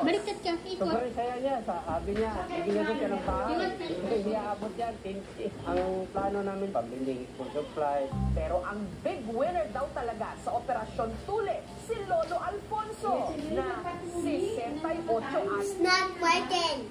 Baliktad ka, ikot. Sobrang saya niya. Sabi niya, bibigyan ko siya ng bahay. Hindi aabot yan. Ang plano namin, pambiling school supply. Pero ang big winner daw talaga sa Operasyon Tule, si Lolo Alfonso, na 68 at... It's not working.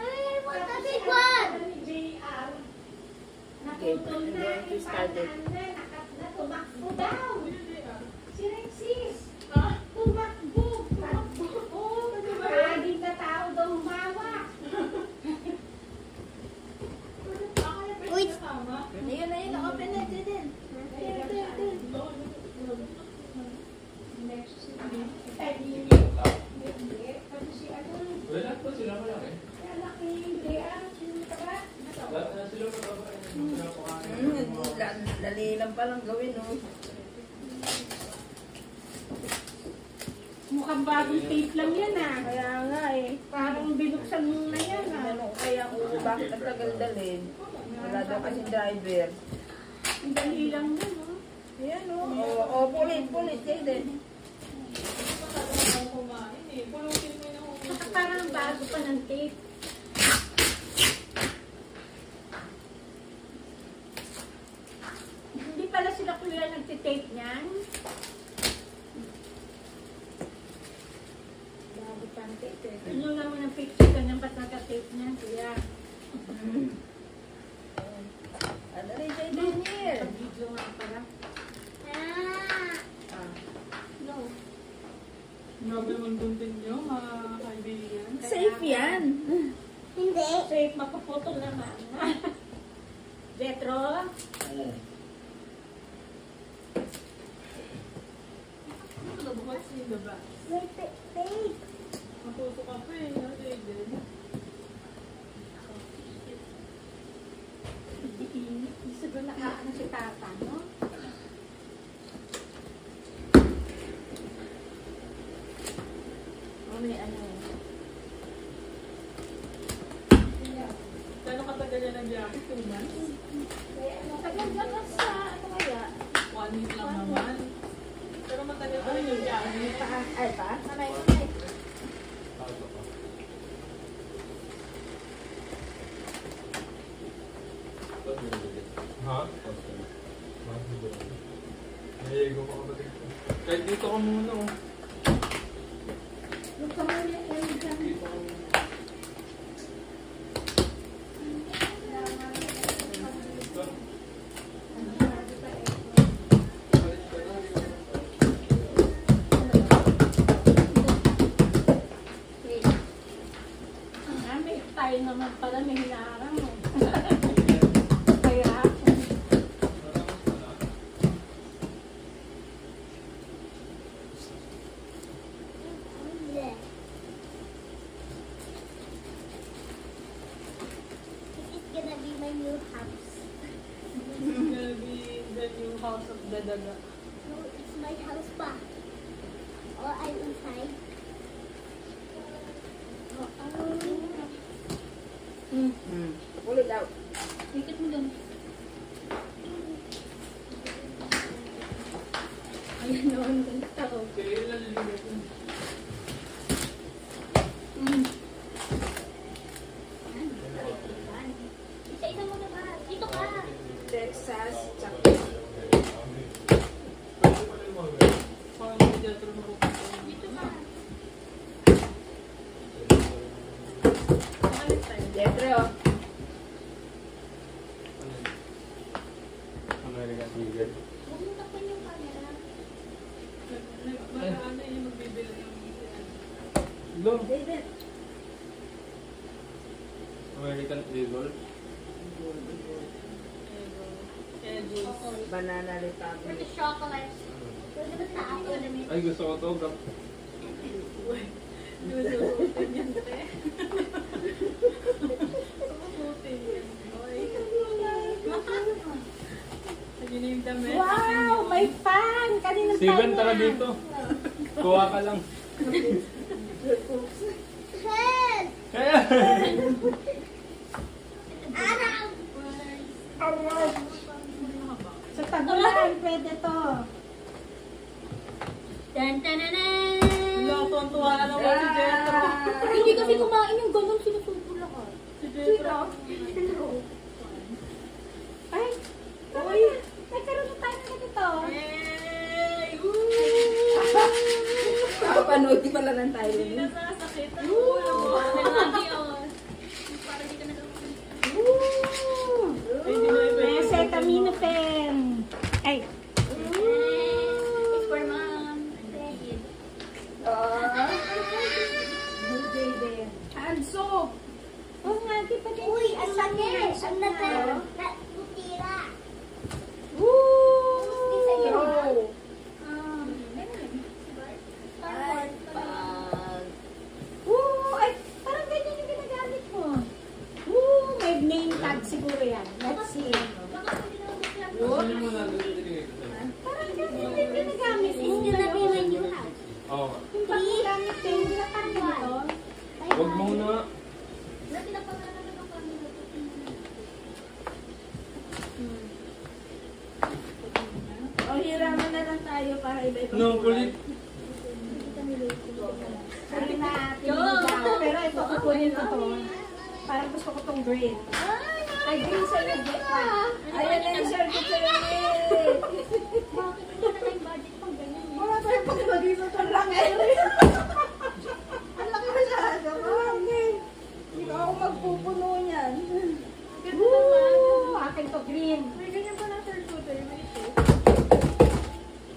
I want the big one. Okay, I'm going to start it. Tumakbo daw. Si Rexis. Tumakbo. Tumakbo. Laging na tao daw humawak. Wait. Ayun, open na din. Wala po sila malaki. Dali lang palang gawin, no? Mukhang bagong tape lang yan, ah. Kaya nga, eh. Parang binuksan mo na yan, ah. Ano, kaya kung bakit ang tagal dalhin? Wala daw kasi driver. Ang dali lang yan, oh. Ayan, oh. Pulit, kayo din. Saka parang bago pa ng tape. Hindi pala sila kuya nagtitape niyan. Bago pa ang tape, eh. Ano naman ang picture ka niyang ba't nagka-tape niyan, kuya? Ano rin kayo din here? Video nga pala. No. Grabe naman guntin nyo, mga kaibigan. Safe yan. Hindi. Safe, mapaputol naman. Retro? Bukas yung baba. Wait, tape. Matuto ka pa eh, no, Jaden? Hindi siguro nakaano si Tata, no? May ano. Kano katagal yan nag-biyahe? 2 months? Tagal ka sa ano kaya? 1 week lang naman. Pero matagal pa rin yung biyahe. Ay pa? Mamay. Ha? Naiyago pa kapatid ko. Kahit dito ka muna, oh. Yung kamay niya, Dito ka muna. may tayo naman pala, may hinarang. Kaya, It's gonna be my new house. It's gonna be the new house of the daga. No, it's my house pa. Oh, I'm inside. Pulit daw. ikot mo dun. Ayan naman, ganda ko. Kaya lang nalilito. Isa-isa mo na ba? Dito ka. Texas, tsaka. Parang may teatro na pupunta. Dito ka. Jeffrey, oh. American Eagle. Huwag mo takpan yung camera. Ano yung magbibili ng Lo, David. American Eagle. Banana For the Republic. chocolate. Pwede ba tao? Ay, gusto ko to. Sususutin yan, te. Susutin yan. Oy. Ayun na yung damit. Wow, may fan! Kanina Steven, tara dito. Kuha ka lang. Hen! Kaya. Araw! Sa tagulan, pwede to. Tan tan tan. Tuwan-tuwa na naman si Jetro. Hindi kasi kumain yung ganun, sinusubo lahat. Si Jetro. Ay, uy, nagkaroon na tayo na dito. Yay! Nakapanood di pala ng tayo. Hindi nasasakit ang ulo mo. Lagi oh. Para di ka na Hindi na iba yung Acetaminophen. Ay, It's for mom. hand soap. Oh nga, di pa din. Uy, ang sakit. Ang natutira. Isa yun. Ay, parang ganyan yung ginagamit mo. May name tag siguro yan. Let's see. Saan mo na nililinig ko sa'yo? Parang ganyan yung ginagamit mo. It's gonna be my new house. Oo. Yung pagkagamit ko, yung ginatag mo. Huwag muna. O, hiraman na lang tayo para iba-iba. No, kulit. Sabi na, piniligaw. Pero ito, kukunin ko to. Parang gusto ko tong green. Ay, green sa iyo, get one. Ayan na yung share ko sa'yo, eh. Bakit hindi na tayong budget pang ganyan eh? Wala tayong paglagay sa ito lang, eh. Ang laki masyado. Marami. Hindi ko ako magpupuno niyan. Akin to green. May ganyan pa na third quarter. May ito.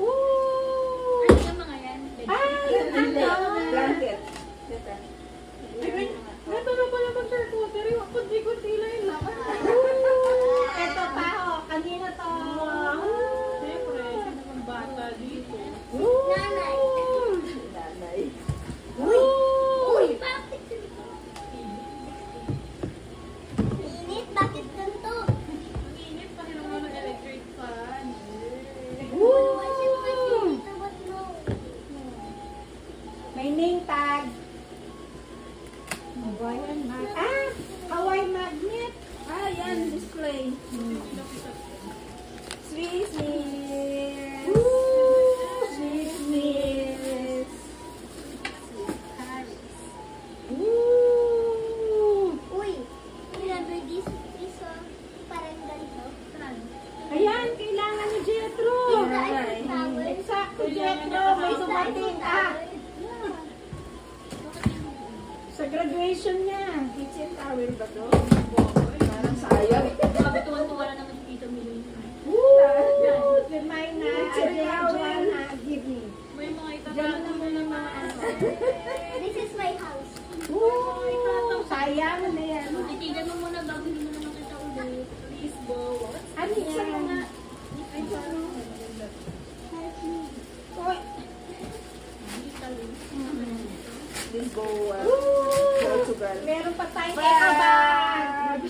Ano yung mga yan? Blanket. Ito na pala pag third quarter. Yung kunti-kunti lang yung laman. Ito pa, oh. Kanina to. Siyempre, sino naman bata dito? Nanay. Nanay. Uy! Bakit ganito? Init? Bakit ganito? Ang init pa rin naman ng electric fan. Why should my computer was low? May name tag. Hawaiian magnet. Ah! Hawaii magnet. Ah, yan. Display. Swiss Miss. Swiss Miss. Uy! Remember this? Parang ganito. Ayan, kailangan ni Jetro. Exacto, Jetro. May dumating. Ah! Sa graduation niya. Kitchen towel ba to? Parang sayang. Sabi tuwan-tuwa na naman dito million. Remind na. Joanna, give me. May mga Diyan itapat na mo ng mga ano. This is my house. Sayang na yan. Titigan mo muna bago hindi mo na makita ulit. Please go. Ano yan? Uy. Please go. Portugal. Meron pa tayong eco bag.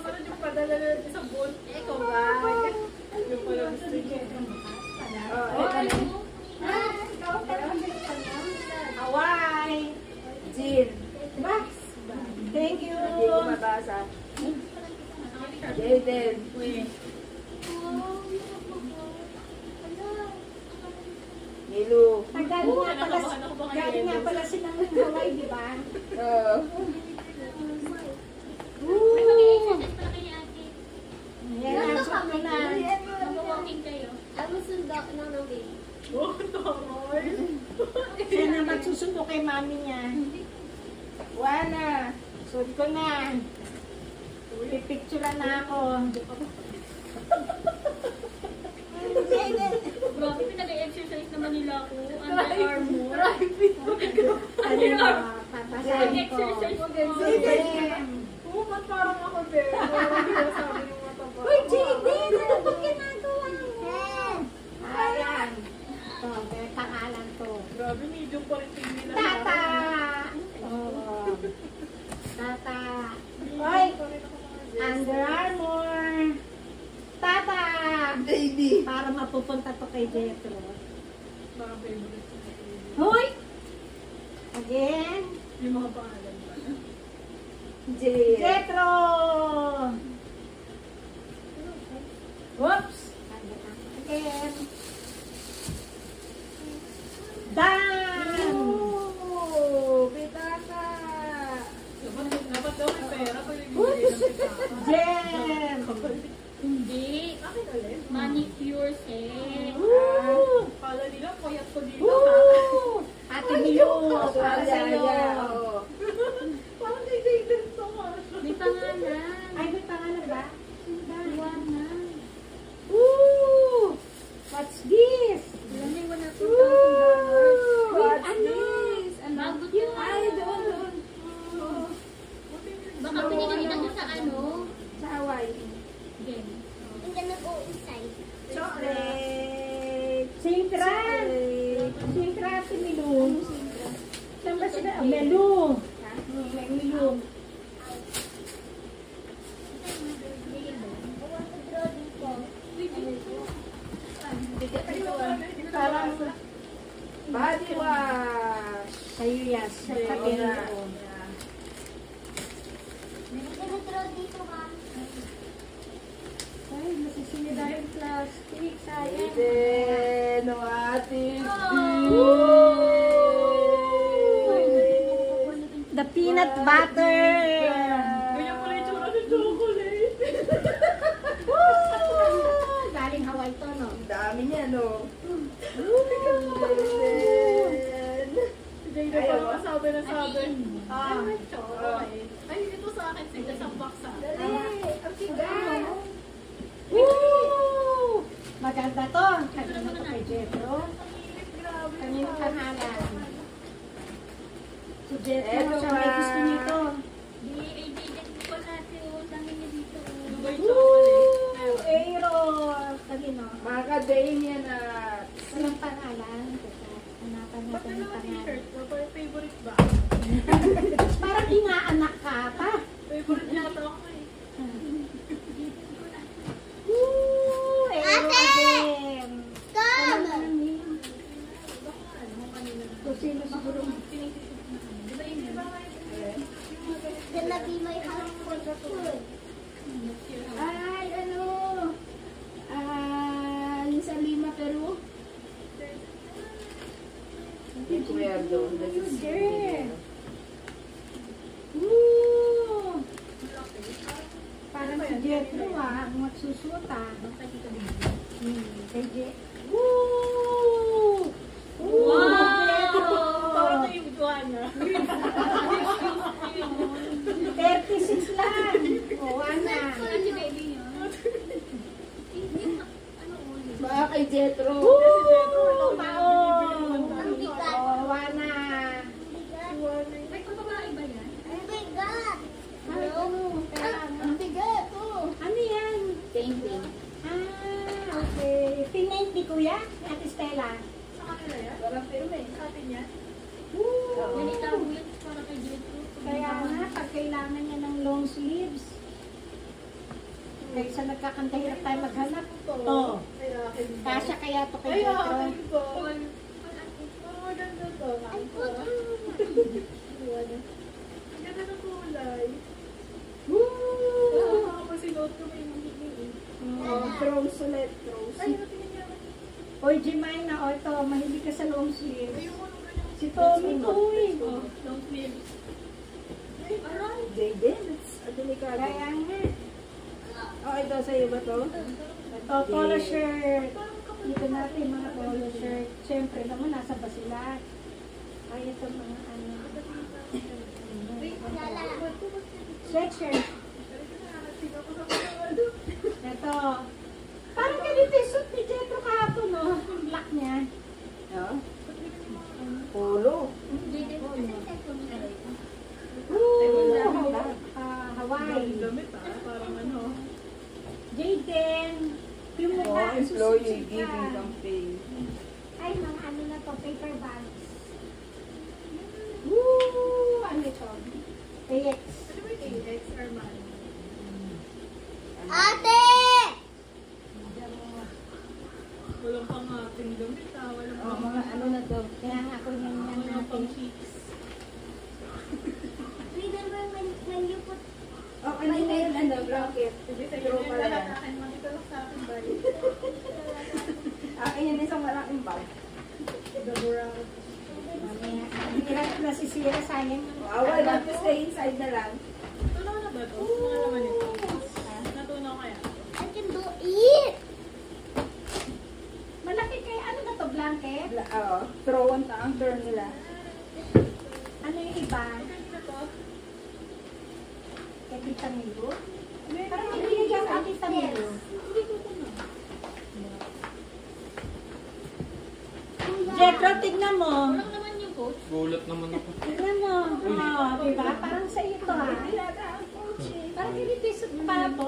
Parang yung padala na sa bolt. Ikaw ba? Yung pala gusto niya. Hawaii. Jean. Max. Thank you. Hindi ko mabasa. Jaden. Nilu. Galing nga pala silang ng Hawaii, di ba? May mag-i-exercise pala kayo ate. Yan, nasok ko na. Mag-walking kayo. Ang sundo ng baby. Oh, tamoy. Siya na magsusundo kay mami niya. Wala. Suot ko na. Pipicturean na ako. Grabe, pinag-exercise naman nila ako. Under-armour. Ano na, papasahin ko. Oo, ba't parang ako din? Hindi na sabi yung mata pa. Uy, JD! Ano ba ginagawa mo? Ayan. Ito, may pangalan to. Grabe, medium pa rin tingin na. Tata! Oh. Tata! Uy! Under Armour! Tata! Baby. Para mapupunta to kay Jetro. Parang favorite ko. Hoy! Again! Yung mga pangalan ba? Jen. Jetro! Whoops! Again. Done! Oh, pitaka. Dapat daw may pera pag nagbibigay ng pitaka. Gem! Hindi. Akin ulit. Manicure set. Woo! Kala nila, payat ko dito. Woo! Ate Milo! Para Ayan, sa'yo. ayan, oo. Parang kay Jaden to nga. May pangalan. Ay, may pangalan ba? Iwanan. Woo! What's this? Wala may $100,000. Wait, ano? Bago yun. Ay, doon. Baka pinilitan mo sa ano? Sa Hawaii. Game. Hindi nag-uusay. Chocolate! Singkrat! Singkrat si Milong. Saan ba sila? Ah, Melu! May Milong. Parang Body wash. sa'yo yan. Sa tabi na. mo. Nag-draw dito ka. Ay, masisilid na yung plastic. Sayang. Then, no ate. The peanut butter. Ganyan pala yung tsura ng chocolate. Galing Hawaii to, no? Ang dami niya, no? Si Jaden parang masabi na sabi. Ah. Ay, may chocolate. Ay, ito sa akin. Sige, sa box ah. Ang sigaw. Woo! Maganda to. Kanina to kay Jetro. Grabe. Kanina pangalan. Si Jetro, Eto siya may ba? gusto nito. Ko natin. Dami niya dito. May chocolate. Woo! Aero! Kanino? Macadamia na. Walang pangalan. Teka, hanapan Ba't natin yung naman pangalan. t-shirt mo? Parang favorite ba? Parang inaanak ka pa. Favorite yata ako eh. Woo! Aero again. Come! Kung sino siguro. Gonna be my house for the food. Ay, ano? Yung sa Lima, Peru. Recuerdo. Woo! Parang si Jetro ang magsusuta. Kay Jet. Woo! Parang na yung Joanna. 36 lang. O, Ana. Baka kay Jetro. Woo! Maong. Ang bigat. O, Ana. May pababae ba yan? Ang bigat. Ay, ano? Ang bigat. Oh. Ano yan? Painting. Ah, okay. Tingnan ni Kuya, ni Ate Stella. Sa kanila yan? Walang firme. Sa atin yan? Woo! Ganito ang bulat para kay Jetro. Kaya nga, pag kailangan niya ng long sleeves, kaysa nagkakantahirap tayo maghanap. Oo. Ay, akin ba? Kasya kaya to kay Ay, Jetro. akin ba? Parang maganda to. Ay, Ang ganda ng kulay. Woo! Kapag sinuot ko may mahiging eh. Throws ulit, throws. Ay, natingin niya. Oy, Jemina, o ito, mahilig ka sa long sleeves. Ayoko nung ganyan. Si Tommy to eh. Oh, long sleeves. Ay, aray. Jaden, delikado. Kaya nga. Oh, ito sa'yo ba to? Ito, polo shirt. Dito natin mga polo shirt. Siyempre naman, nasa ba sila? Ay, ito mga ano. Sweatshirt. Ito. Parang ganito yung suit ni Jetro kahapon, no? Yung black niya. Ha? Polo. Woo! Hawaii. Damit ah, parang ano. Jaden. Yung Oh, mukha, employee sususit ka. giving campaign. Ay, mga ano na to, paper bags. Woo! Ano ito? AX. Ano ba yung AX Armani? Ate! Walang pang ating damit ah. Walang Oh, pang mga ano na to? Kaya nga ako yung yan walang pang natin. cheeks. Remember when you put Oh, ano na yun? Ano? Blanket. Sige, sa'yo Pero na pala lahat yan. akin. Makita lang sa akin ba? sayang. Why not to stay inside na lang? Tunaw na ba ito? Mga naman ito. Natunaw kaya? I can do it. Malaki kaya, ano na to, blanket? Throw on ang turn nila. Ano yung iba? Ano to? Kaya Tita Milo? Parang may binigyan sa Tita Milo. Hindi ko tunaw. Jetro, tignan mo. Walang naman yung coach. Gulat naman ako. Tignan mo. Oh, diba? Parang sa iyo to, ha? Parang hindi sa papo.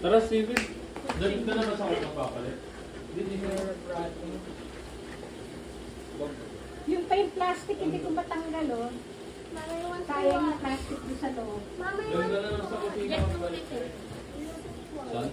Tara, Steven. Dali ka na ba sa akin papalit? Yung pa yung plastic, hindi ko matanggal, oh. Mama, you want to Kaya yung watch? plastic doon sa loob. Mama, you Dali want ka to na lang sa watch? kusina Jet papalit. ulit eh. Saan?